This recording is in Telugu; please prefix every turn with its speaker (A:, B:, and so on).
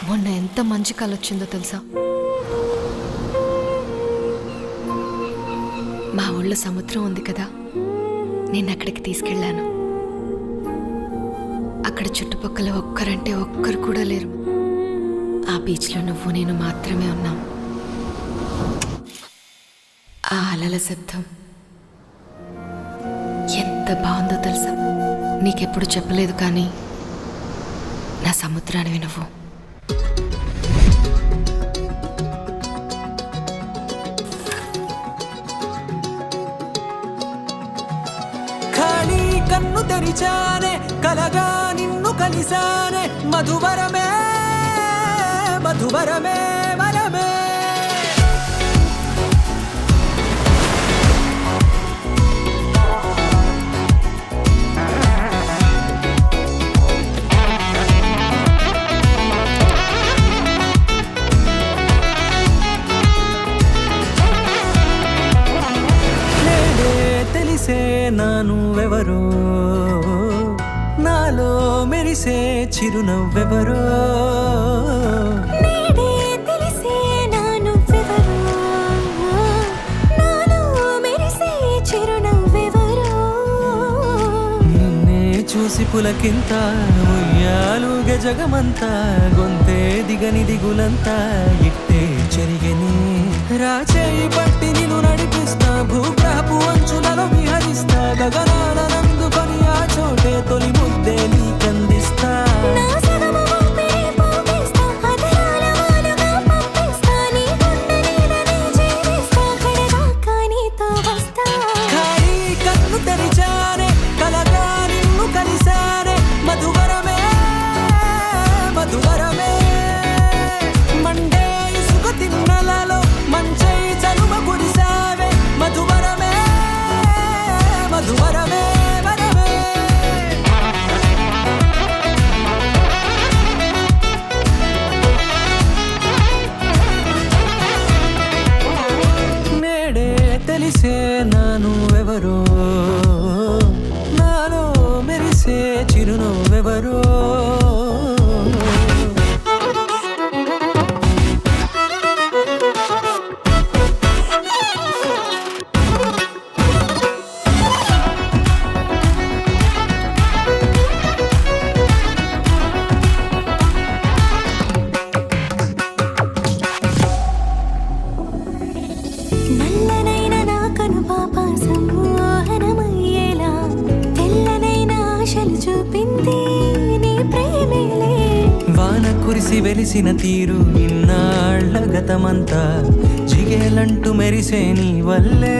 A: మొన్న ఎంత మంచి కళ వచ్చిందో తెలుసా? మా ఊళ్ళో సముద్రం ఉంది కదా, నేను అక్కడికి తీసుకెళ్ళాను. అక్కడ చుట్టుపక్కల ఒక్కరంటే ఒక్కరు కూడా లేరు. ఆ బీచ్లో నువ్వు నేను మాత్రమే ఉన్నాం. ఆ అలల శబ్దం ఎంత బాగుందో తెలుసా? నీకెప్పుడు చెప్పలేదు, కానీ నా సముద్రానివి నువ్వు.
B: ఖాళీ కన్ను తెరిచానే, కలగా నిన్ను కలిసానే, మధువరమే మధువరమే వరమే. తెలిసే నానువెవరో, నాలో మెరిసే చిరునవ్వెవరో. నిన్నే చూసి పులకింత ఉయ్యాలుగే జగమంతా, గొంతే దిగని దిగులంతా ఇట్టే చెరిగని. రాచేయి పట్టి నిన్ను నడిపిస్తా, భూగ్రహపు అంచులలో విహరిస్తా, గగనాలనందుకొని ఆ చోటే తొలి ముద్దే నీకందిస్తా. ఖాళీ కన్ను తెరిచానే, కలగా నిన్ను కలిసానే, మధువరమే మధువరమే. మండే ఇసుక తిన్నలలో మంచై చలువ కురిసావే, మధువరమే మధువరమే వరమే. నేడే తెలిసే నానువెవరో, నాలో మెరిసే చిరునవ్వెవరో.
C: నల్లనైన నా కనుపాప సమ్మోహనమయ్యేలా, తెల్లనైన ఆశలు చూపింది నీ ప్రేమేలే.
B: వాన కురిసి వెలిసిన తీరు ఇన్నాళ్ల గతమంతా, జిగేలంటూ మెరిసే నీ వల్లే.